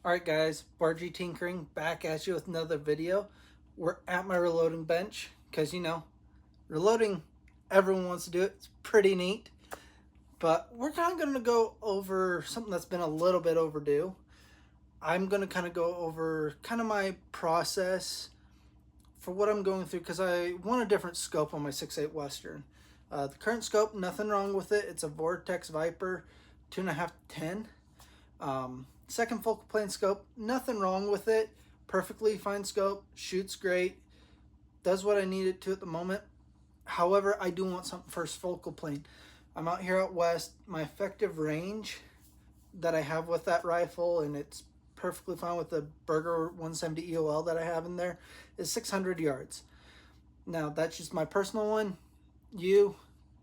Alright guys, Bargy Tinkering back at you with another video. We're at my reloading bench because reloading, everyone wants to do it. It's pretty neat. But we're kind of going to go over something that's been a little bit overdue. I'm going to kind of go over kind of my process for what I'm going through because I want a different scope on my 6.8 Western. The current scope, nothing wrong with it. It's a Vortex Viper 2.5 to 10. Second focal plane scope, nothing wrong with it. Perfectly fine scope, shoots great, does what I need it to at the moment. However, I do want something first focal plane. I'm out here out west. My effective range that I have with that rifle, and it's perfectly fine with the Berger 170 EOL that I have in there, is 600 yards. Now, that's just my personal one. You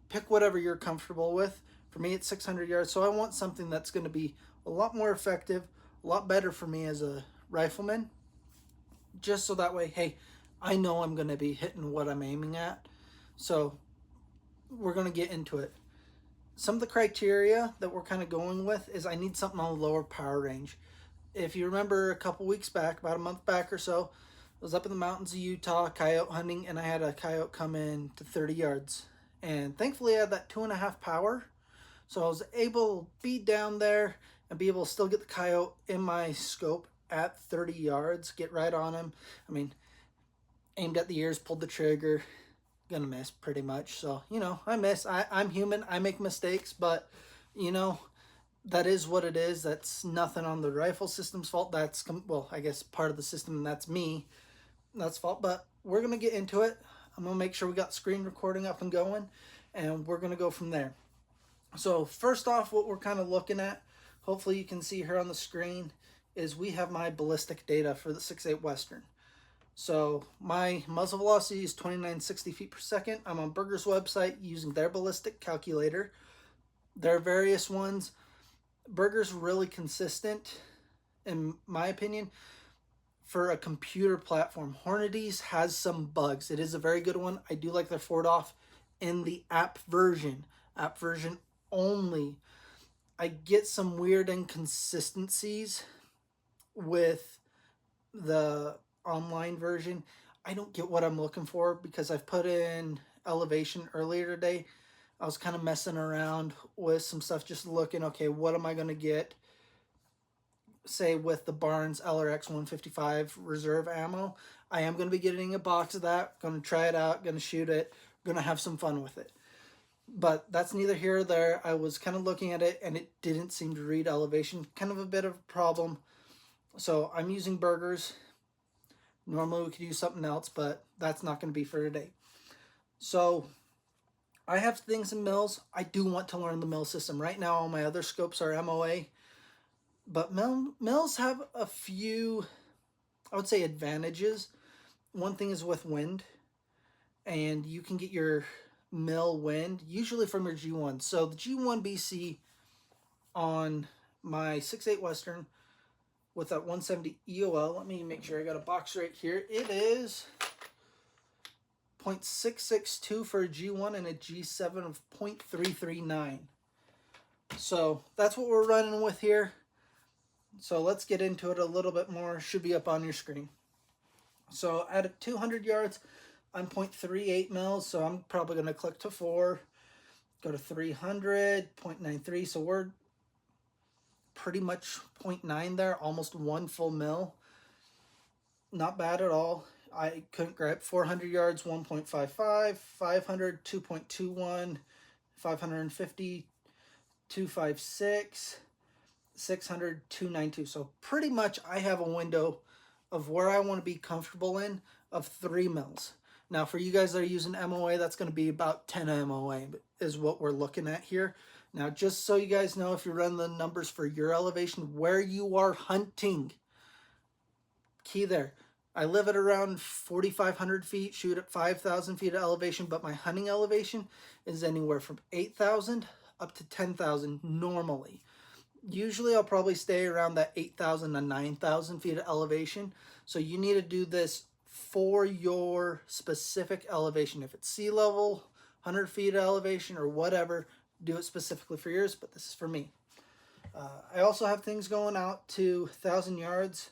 pick whatever you're comfortable with. For me, it's 600 yards, so I want something that's going to be a lot more effective, a lot better for me as a rifleman, just so that way, hey, I know I'm going to be hitting what I'm aiming at. So we're going to get into it. Some of the criteria that we're kind of going with is I need something on the lower power range. If you remember a couple weeks back, about a month back or so, I was up in the mountains of Utah coyote hunting, and I had a coyote come in to 30 yards. And thankfully I had that 2.5 power, so I was able to be down there and be able to still get the coyote in my scope at 30 yards, get right on him. I mean, aimed at the ears, pulled the trigger, gonna miss pretty much. So, I miss. I'm human. I make mistakes, but, that is what it is. That's nothing on the rifle system's fault. That's, well, I guess part of the system, and that's me. That's fault, but we're gonna get into it. I'm gonna make sure we got screen recording up and going, and we're gonna go from there. So first off, what we're kind of looking at, hopefully you can see here on the screen, is we have my ballistic data for the 6.8 Western. So my muzzle velocity is 2960 feet per second. I'm on Berger's website using their ballistic calculator. There are various ones. Berger's really consistent, in my opinion, for a computer platform. Hornady's has some bugs. It is a very good one. I do like their FortOff in the app version. App version only. I get some weird inconsistencies with the online version. I don't get what I'm looking for because I've put in elevation earlier today. I was kind of messing around with some stuff, just looking, okay, what am I going to get, say, with the Barnes LRX 155 reserve ammo. I am going to be getting a box of that, going to try it out, going to shoot it, going to have some fun with it. But that's neither here or there. I was kind of looking at it, and it didn't seem to read elevation. Kind of a bit of a problem. So I'm using Berger's. Normally we could use something else, but that's not going to be for today. So I have things in mills. I do want to learn the mill system. Right now all my other scopes are MOA. But mills have a few, I would say, advantages. One thing is with wind. And you can get your mill wind usually from your G1. So the G1 BC on my 6.8 Western with that 170 EOL, let me make sure I got a box right here. It is 0.662 for a G1 and a G7 of 0.339. So that's what we're running with here. So let's get into it a little bit more. Should be up on your screen. So at 200 yards, I'm 0.38 mils, so I'm probably going to click to 4, go to 300, 0.93, so we're pretty much 0.9 there, almost 1 full mil. Not bad at all. I couldn't grab 400 yards, 1.55, 500, 2.21, 550, 256, 600, 292. So pretty much I have a window of where I want to be comfortable in of 3 mils. Now, for you guys that are using MOA, that's going to be about 10 MOA is what we're looking at here. Now, just so you guys know, if you run the numbers for your elevation, where you are hunting, key there. I live at around 4,500 feet, shoot at 5,000 feet of elevation, but my hunting elevation is anywhere from 8,000 up to 10,000 normally. Usually, I'll probably stay around that 8,000 to 9,000 feet of elevation. So you need to do this for your specific elevation. If it's sea level, 100 feet of elevation, or whatever, do it specifically for yours, but this is for me. I also have things going out to 1,000 yards.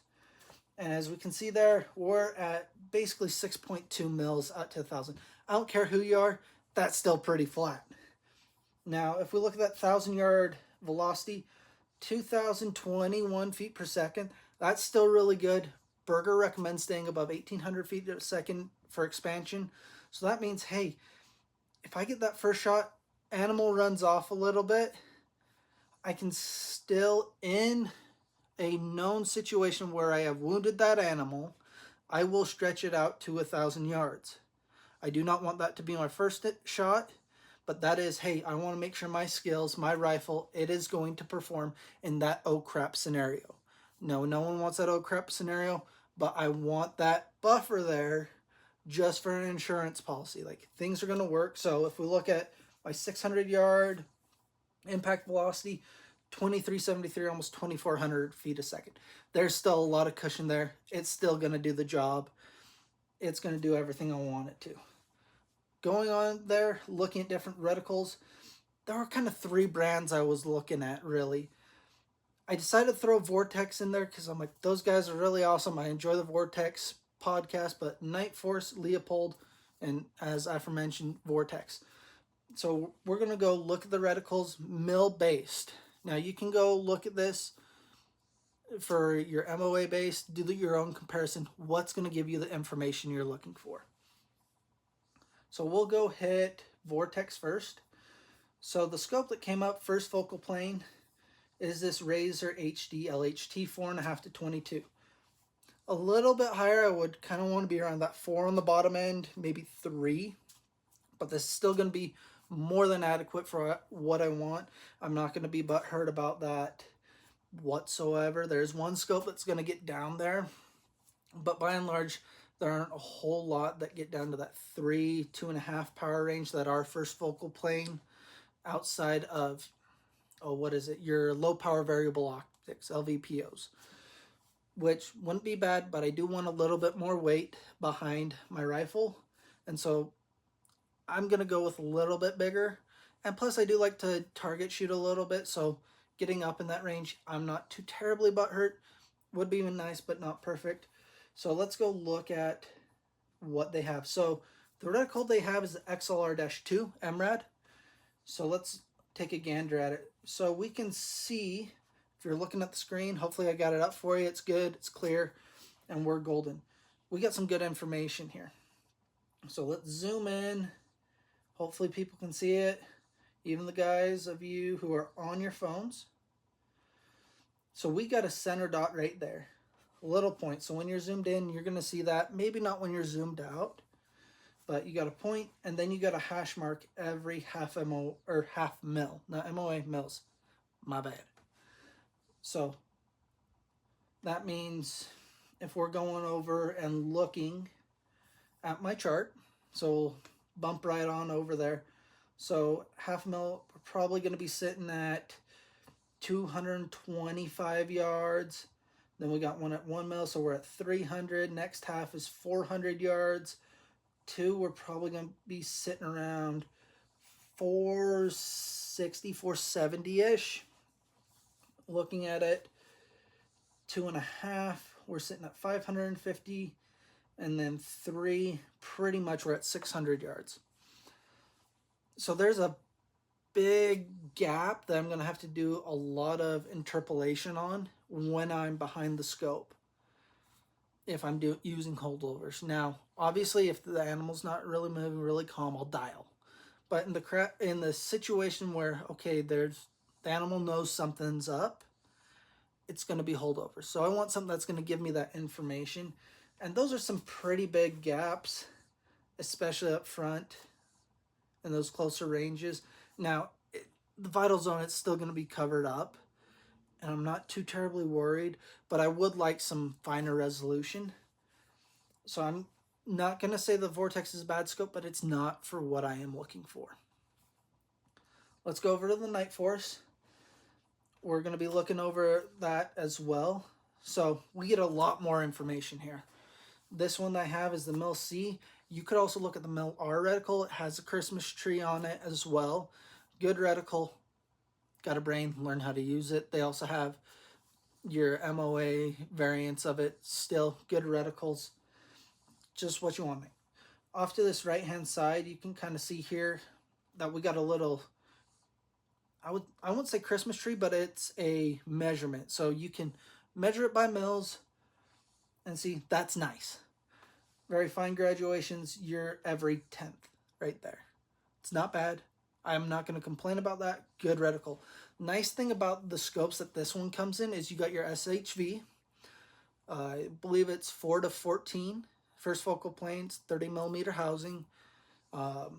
And as we can see there, we're at basically 6.2 mils out to 1,000. I don't care who you are, that's still pretty flat. Now, if we look at that 1,000 yard velocity, 2,021 feet per second, that's still really good. Berger recommends staying above 1,800 feet a second for expansion. So that means, hey, if I get that first shot, animal runs off a little bit, I can still, in a known situation where I have wounded that animal, I will stretch it out to 1,000 yards. I do not want that to be my first shot, but that is, hey, I want to make sure my skills, my rifle, it is going to perform in that oh crap scenario. No, no one wants that oh crap scenario, but I want that buffer there just for an insurance policy. Like, things are going to work. So if we look at my 600 yard impact velocity, 2373, almost 2400 feet a second. There's still a lot of cushion there. It's still going to do the job. It's going to do everything I want it to. Going on there, looking at different reticles, there were kind of 3 brands I was looking at, really. I decided to throw Vortex in there because I'm like, those guys are really awesome. I enjoy the Vortex podcast, but Nightforce, Leupold, and as aforementioned, Vortex. So we're going to go look at the reticles, mill-based. Now, you can go look at this for your MOA based, do your own comparison. What's going to give you the information you're looking for? So we'll go hit Vortex first. So the scope that came up first focal plane is this Razor HD LHT 4.5 to 22. A little bit higher, I would kind of want to be around that 4 on the bottom end, maybe 3. But this is still going to be more than adequate for what I want. I'm not going to be butthurt about that whatsoever. There's one scope that's going to get down there, but by and large, there aren't a whole lot that get down to that 3, 2.5 power range that are first focal plane outside of, your low power variable optics, LVPOs, which wouldn't be bad, but I do want a little bit more weight behind my rifle. And so I'm going to go with a little bit bigger. And plus, I do like to target shoot a little bit, so getting up in that range, I'm not too terribly butthurt. Would be nice, but not perfect. So let's go look at what they have. So the reticle they have is the XLR-2 MRAD. So let's take a gander at it. So we can see, if you're looking at the screen, hopefully I got it up for you. It's good, it's clear, and we're golden. We got some good information here. So let's zoom in. Hopefully people can see it, even the guys of you who are on your phones. So we got a center dot right there, a little point. So when you're zoomed in, you're going to see that. Maybe not when you're zoomed out, but you got a point, and then you got a hash mark every half MO or half mil, not MOA, mils. My bad. So that means if we're going over and looking at my chart, so we'll bump right on over there. So half mil, we're probably going to be sitting at 225 yards. Then we got one at 1 mil, so we're at 300. Next half is 400 yards. 2, we're probably going to be sitting around 460, 470-ish. Looking at it, 2.5, we're sitting at 550. And then 3, pretty much we're at 600 yards. So there's a big gap that I'm going to have to do a lot of interpolation on when I'm behind the scope, if I'm using holdovers. Now, obviously, if the animal's not really moving, really calm, I'll dial. But in the situation where, okay, the animal knows something's up, it's going to be holdovers. So I want something that's going to give me that information. And those are some pretty big gaps, especially up front in those closer ranges. Now, the vital zone, it's still going to be covered up, and I'm not too terribly worried, but I would like some finer resolution. So I'm not going to say the Vortex is a bad scope, but it's not for what I am looking for. Let's go over to the Nightforce. We're going to be looking over that as well. So we get a lot more information here. This one I have is the Mil C. You could also look at the Mil R reticle. It has a Christmas tree on it as well. Good reticle. got a brain, learn how to use it. They also have your MOA variants of it, still good reticles, just what you want. Off to this right hand side, you can kind of see here that we got a little, I wouldn't say Christmas tree, but it's a measurement. So you can measure it by mils and see that's nice. Very fine graduations, you're every 10th right there. It's not bad. I'm not going to complain about that. Good reticle. Nice thing about the scopes that this one comes in is you got your SHV. I believe it's 4 to 14. First focal planes, 30 millimeter housing. Let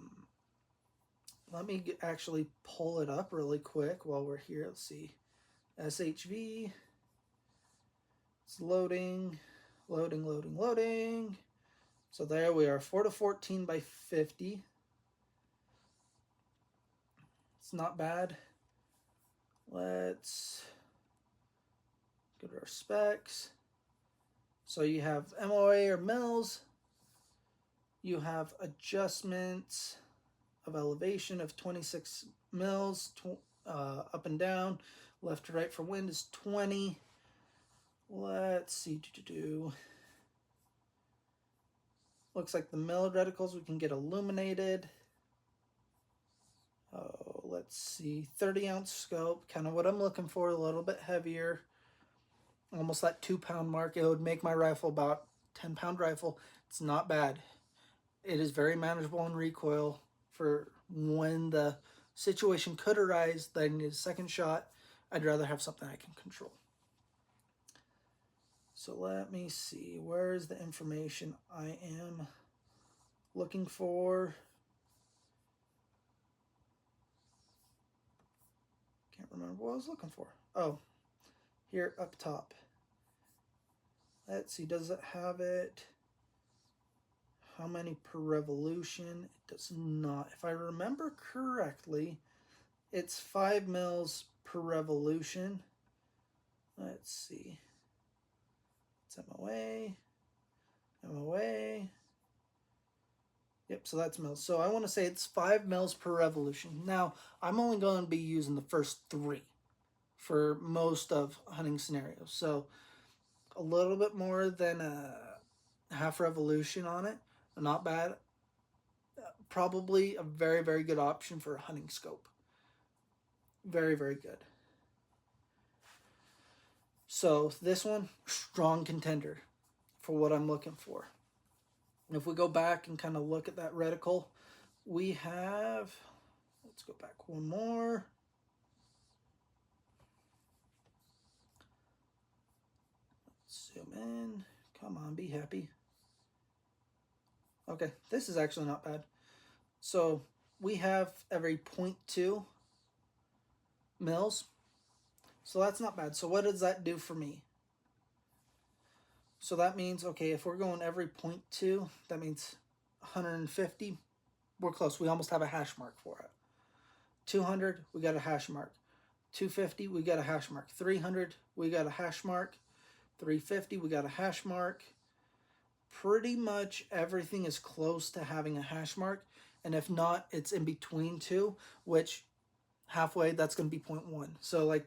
me actually pull it up really quick while we're here. Let's see. SHV. It's loading. Loading. So there we are. 4 to 14 by 50. It's not bad. Let's go to our specs. So you have MOA or mils. You have adjustments of elevation of 26 mils, up and down. Left to right for wind is 20. Let's see. Looks like the mil reticles we can get illuminated. Oh, let's see. 30-ounce scope, kind of what I'm looking for, a little bit heavier. Almost that 2-pound mark. It would make my rifle about 10-pound rifle. It's not bad. It is very manageable in recoil for when the situation could arise that I need a second shot. I'd rather have something I can control. So let me see. Where is the information I am looking for? Can't remember what I was looking for. Oh, here up top. Let's see, does it have it? How many per revolution? It does not. If I remember correctly, it's 5 mils per revolution. Let's see. It's MOA. Yep, so that's mils. So I want to say it's 5 mils per revolution. Now, I'm only going to be using the first 3 for most of hunting scenarios. So a little bit more than a half revolution on it. Not bad. Probably a very, very good option for a hunting scope. Very, very good. So this one, strong contender for what I'm looking for. If we go back and kind of look at that reticle, we have, let's go back one more. Let's zoom in. Come on, be happy. Okay, this is actually not bad. So we have every 0.2 mils. So that's not bad. So what does that do for me? So that means, okay, if we're going every 0.2, that means 150. We're close. We almost have a hash mark for it. 200, we got a hash mark. 250, we got a hash mark. 300, we got a hash mark. 350, we got a hash mark. Pretty much everything is close to having a hash mark. And if not, it's in between 2, which halfway, that's going to be 0.1. So like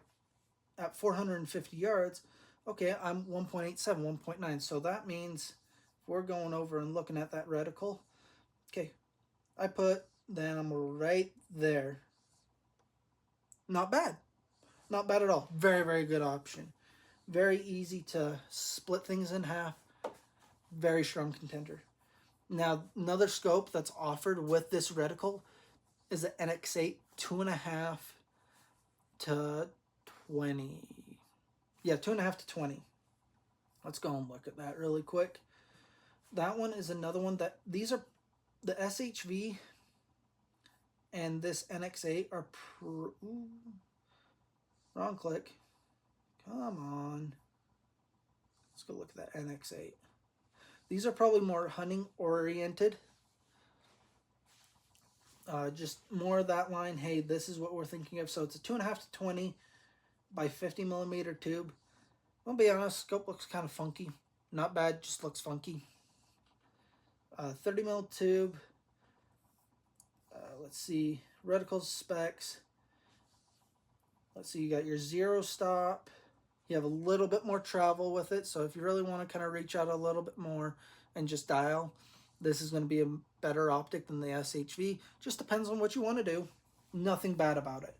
at 450 yards, okay, I'm 1.87, 1.9. So that means if we're going over and looking at that reticle, okay, then I'm right there. Not bad. Not bad at all. Very, very good option. Very easy to split things in half. Very strong contender. Now, another scope that's offered with this reticle is the NX8 2.5 to 20. Yeah, 2.5 to 20. Let's go and look at that really quick. That one is another one that these are the SHV and this NX8 are wrong click. Come on. Let's go look at that NX8. These are probably more hunting oriented. Just more of that line. Hey, this is what we're thinking of. So it's a 2.5 to 20 by 50 millimeter tube. I'll be honest, scope looks kind of funky. Not bad, just looks funky. 30 mil tube. Let's see, reticle specs. let's see, you got your 0 stop. You have a little bit more travel with it. So if you really want to kind of reach out a little bit more and just dial, this is going to be a better optic than the SHV. Just depends on what you want to do. Nothing bad about it.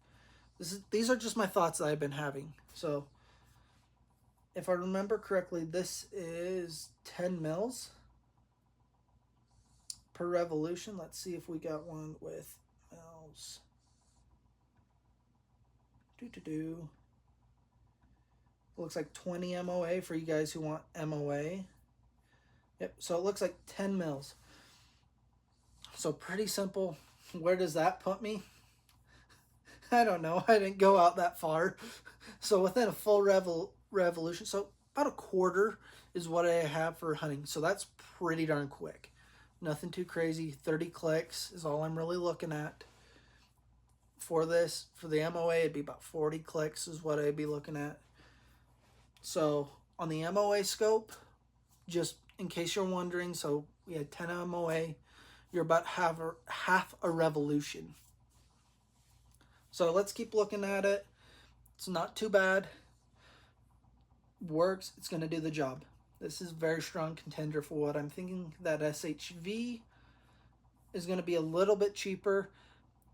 These are just my thoughts that I've been having. So if I remember correctly, this is 10 mils per revolution. Let's see if we got one with mils. Looks like 20 MOA for you guys who want MOA. Yep, so it looks like 10 mils. So pretty simple. Where does that put me? I don't know. I didn't go out that far. So within a full revolution, so about a quarter is what I have for hunting. So that's pretty darn quick. Nothing too crazy. 30 clicks is all I'm really looking at. For this, for the MOA, it'd be about 40 clicks is what I'd be looking at. So on the MOA scope, just in case you're wondering, so we had 10 MOA. You're about half a revolution. So let's keep looking at it. It's not too bad. Works. It's going to do the job. This is a very strong contender for what I'm thinking. That SHV is going to be a little bit cheaper.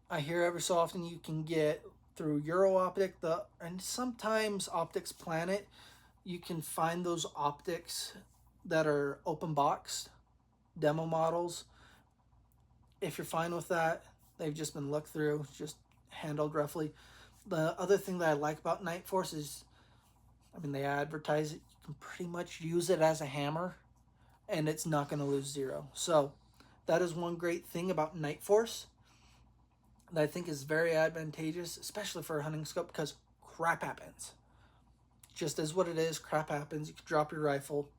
I hear every so often you can get through EuroOptic and sometimes Optics Planet. You can find those optics that are open boxed demo models. If you're fine with that, they've just been looked through, just handled roughly. The other thing that I like about Nightforce is, I mean, they advertise it. You can pretty much use it as a hammer, and it's not going to lose 0. So that is one great thing about Nightforce that I think is very advantageous, especially for a hunting scope, because crap happens. Just as what it is, crap happens. You can drop your rifle.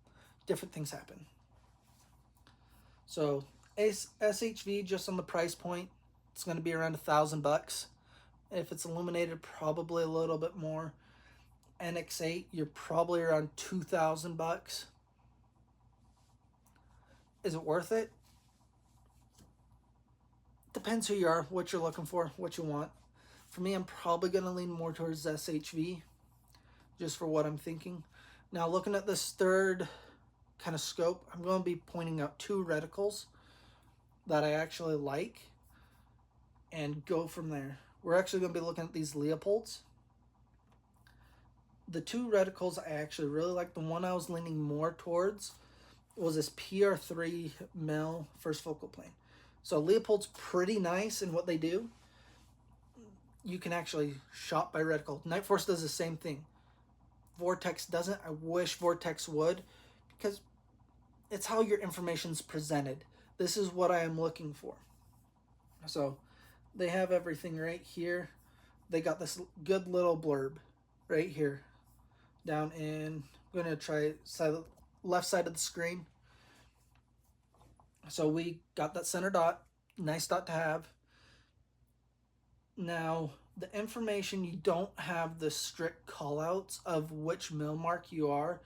Different things happen. So SHV, just on the price point, it's going to be around $1,000. If it's illuminated, probably a little bit more. NX8, you're probably around $2,000. Is it worth it? Depends who you are, what you're looking for, what you want. For me, I'm probably going to lean more towards SHV, just for what I'm thinking. Now, looking at this third kind of scope, I'm going to be pointing out 2 reticles that I actually like and go from there. We're actually going to be looking at these Leopolds. The 2 reticles I actually really like. The one I was leaning more towards was this PR3 mil first focal plane. So Leopold's pretty nice in what they do. You can actually shot by reticle. Nightforce does the same thing. Vortex doesn't. I wish Vortex would, because it's how your information's presented. This is what I am looking for. So they have everything right here. They got this good little blurb right here down in, I'm going to try left side of the screen. So we got that center dot. Nice dot to have. Now, the information, you don't have the strict callouts of which mil mark you are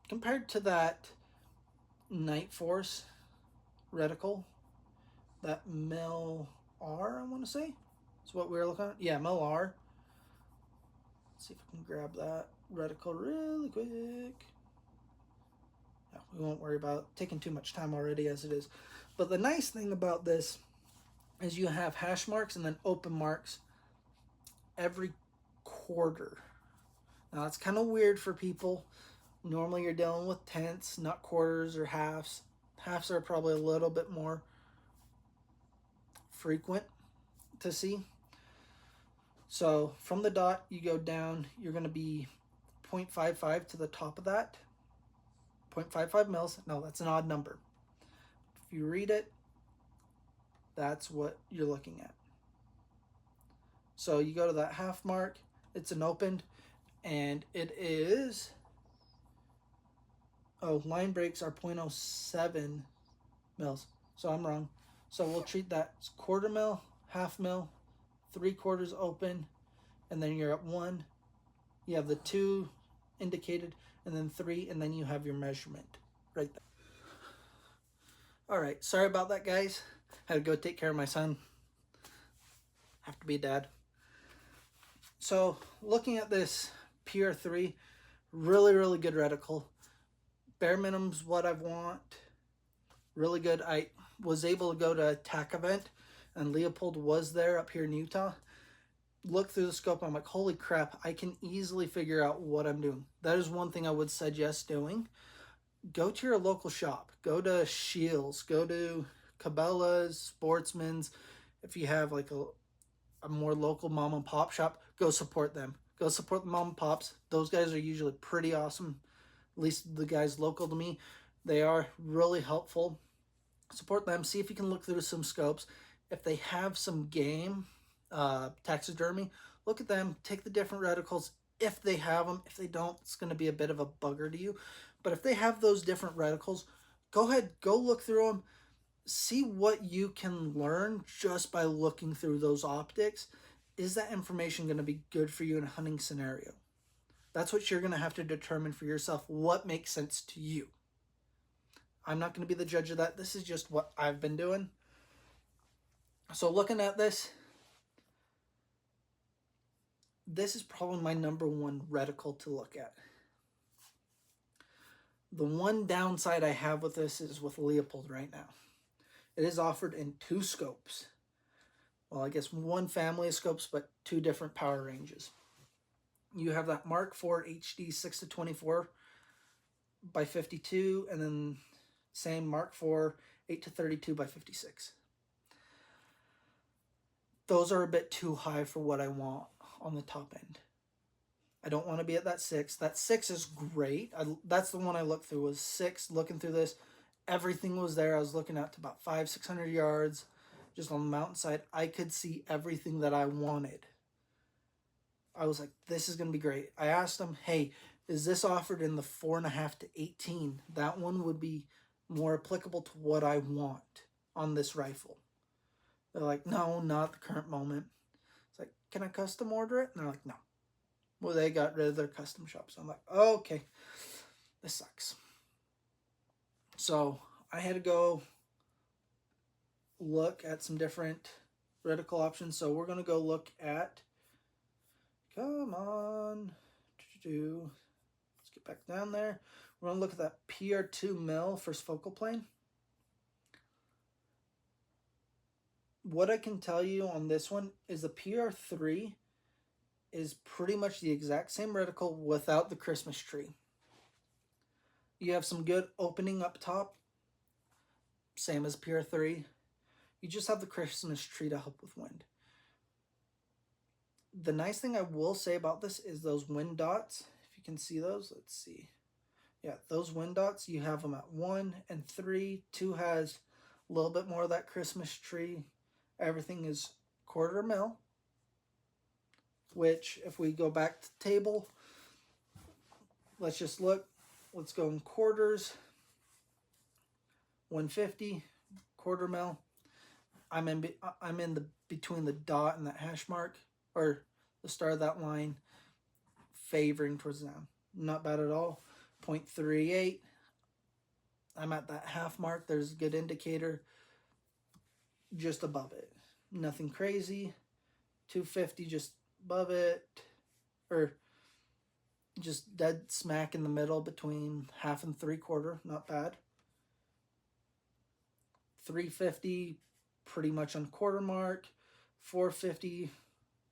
compared to that Nightforce reticle. That mil R, I want to say. That's what we were looking at. Yeah, mil R. Let's see if I can grab that reticle really quick. No, we won't worry about taking too much time already as it is. But the nice thing about this is you have hash marks and then open marks every quarter. Now that's kind of weird for people. Normally you're dealing with tenths, not quarters or halves. Halves are probably a little bit more frequent to see. So from the dot you go down, you're going to be 0.55 to the top of that. 0.55 mils. No, that's an odd number. If you read it, that's what you're looking at. So you go to that half mark, it's an opened, and it is, line breaks are 0.07 mils. So I'm wrong. So we'll treat that as quarter mil, half mil, 3/4 open, and then you're at 1. You have the 2 indicated, and then 3, and then you have your measurement right there. All right, sorry about that, guys. Had to go take care of my son. Have to be a dad. So looking at this PR3, really, really good reticle. Bare minimum's what I want. Really good. I was able to go to a TAC event, and Leopold was there up here in Utah. Look through the scope, I'm like, holy crap, I can easily figure out what I'm doing. That is one thing I would suggest doing. Go to your local shop. Go to Shields. Go to Cabela's, Sportsman's. If you have like a more local mom and pop shop, go support them. Go support the mom and pops. Those guys are usually pretty awesome. At least the guys local to me. They are really helpful. Support them. See if you can look through some scopes. If they have some game taxidermy, look at them. Take the different reticles if they have them. If they don't, it's going to be a bit of a bugger to you. But if they have those different reticles, go ahead, go look through them. See what you can learn just by looking through those optics. Is that information going to be good for you in a hunting scenario? That's what you're going to have to determine for yourself, what makes sense to you. I'm not going to be the judge of that. This is just what I've been doing. So looking at this, this is probably my number one reticle to look at. The one downside I have with this is with Leopold right now. It is offered in 2 scopes. Well, I guess one family of scopes, but 2 different power ranges. You have that Mark IV HD 6-24 by 52, and then same Mark IV 8-32 by 56. Those are a bit too high for what I want on the top end. I don't want to be at that 6. That 6 is great. That's the one I looked through, was 6. Looking through this, everything was there. I was looking out to about 500-600 yards, just on the mountainside. I could see everything that I wanted. I was like, this is going to be great. I asked them, hey, is this offered in the 4.5 to 18? That one would be more applicable to what I want on this rifle. They're like, no, not at the current moment. It's like, can I custom order it? And they're like, no. Well, they got rid of their custom shop. So I'm like, oh, okay, this sucks. So I had to go look at some different reticle options. So we're going to go look at, come on, let's get back down there. We're going to look at that PR2 mil first focal plane. What I can tell you on this one is the PR3 is pretty much the exact same reticle without the Christmas tree. You have some good opening up top, same as PR3. You just have the Christmas tree to help with wind. The nice thing I will say about this is those wind dots. If you can see those, let's see. Yeah, those wind dots, you have them at 1 and 3. 2 has a little bit more of that Christmas tree. Everything is 1/4 mil, which if we go back to the table, let's just look. Let's go in quarters. 150, 1/4 mil. I'm in the between the dot and that hash mark, or the start of that line, favoring towards down. Not bad at all. 0.38. I'm at that half mark. There's a good indicator. Just above it. Nothing crazy. 250 just above it. Or just dead smack in the middle between 1/2 and 3/4. Not bad. 350 pretty much on 1/4 mark. 450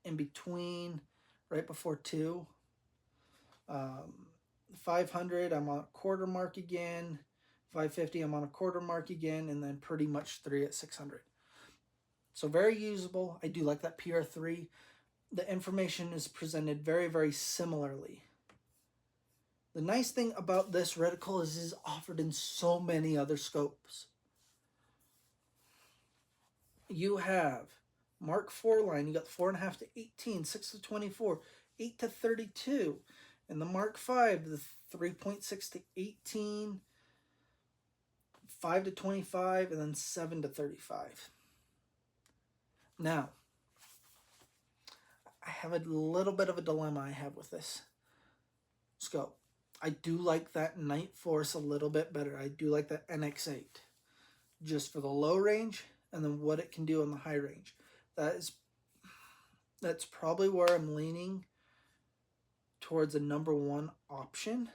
in between, right before 2. 500 I'm on 1/4 mark again. 550 I'm on 1/4 mark again, and then pretty much 3 at 600. So very usable. I do like that PR3. The information is presented very, very similarly. The nice thing about this reticle is it is offered in so many other scopes. You have Mark IV line. You got 4.5 to 18, 6-24, 8-32. And the Mark V, the 3.6 to 18, 5-25, and then 7-35. Now, I have a little bit of a dilemma I have with this scope. I do like that Night Force a little bit better. I do like that NX8. Just for the low range, and then what it can do on the high range. That is, That's probably where I'm leaning towards a number one option,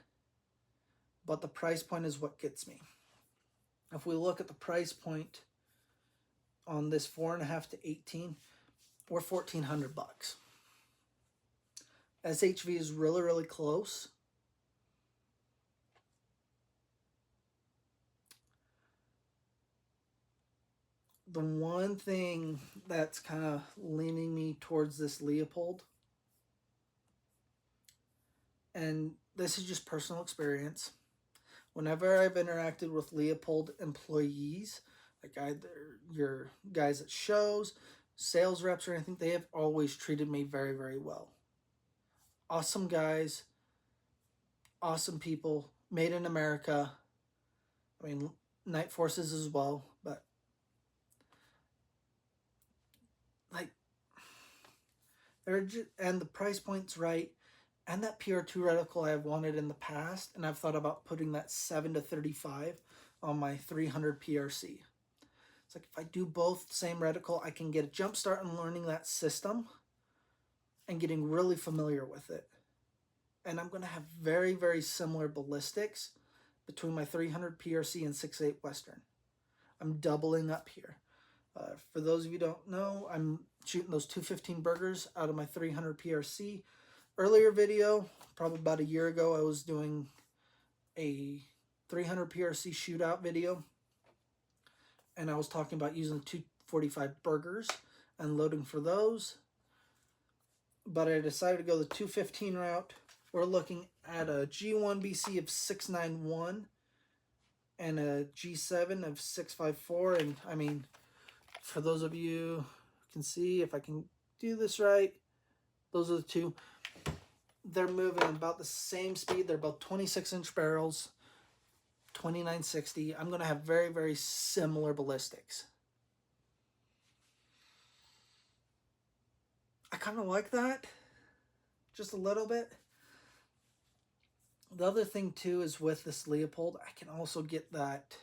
but the price point is what gets me. If we look at the price point on this 4.5 to 18, we're $1,400. SHV is really, really close. The one thing that's kind of leaning me towards this Leupold, and this is just personal experience, whenever I've interacted with Leupold employees, like either your guys at shows, sales reps, or anything, they have always treated me very, very well. Awesome guys, awesome people, made in America. I mean, Night Forces as well, but like, they're just, and the price point's right, and that PR2 reticle I've wanted in the past, and I've thought about putting that 7 to 35 on my 300 PRC. It's like if I do both same reticle, I can get a jump start on learning that system and getting really familiar with it. And I'm going to have very, very similar ballistics between my 300 PRC and 6.8 Western. I'm doubling up here. For those of you who don't know, I'm shooting those 215 burgers out of my 300 PRC. Earlier video, probably about a year ago, I was doing a 300 PRC shootout video, and I was talking about using 245 burgers and loading for those. But I decided to go the 215 route. We're looking at a G1 BC of 691 and a G7 of 654. And I mean, for those of you who can see, if I can do this right, those are the two. They're moving about the same speed. They're about 26-inch barrels, 2960. I'm going to have very, very similar ballistics. I kind of like that, just a little bit. The other thing too is with this Leupold, I can also get that,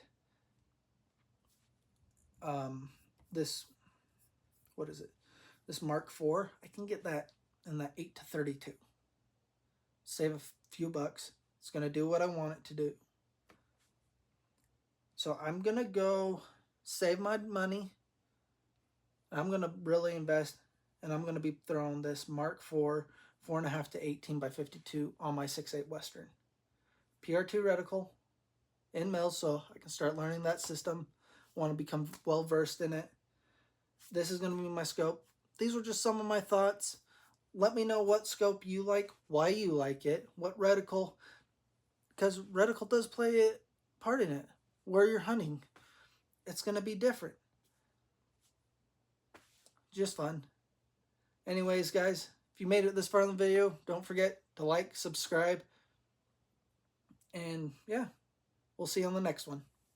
this Mark IV. I can get that in that 8 to 32. Save a few bucks. It's going to do what I want it to do. So I'm going to go save my money. I'm going to really invest, and I'm going to be throwing this Mark IV 4.5 to 18 by 52 on my 6.8 Western. PR2 reticle in mil, so I can start learning that system. Want to become well versed in it. This is going to be my scope. These were just some of my thoughts. Let me know what scope you like, why you like it, what reticle, because reticle does play a part in it. Where you're hunting, it's going to be different. Just fun. Anyways, guys, if you made it this far in the video, don't forget to like, subscribe, and yeah, we'll see you on the next one.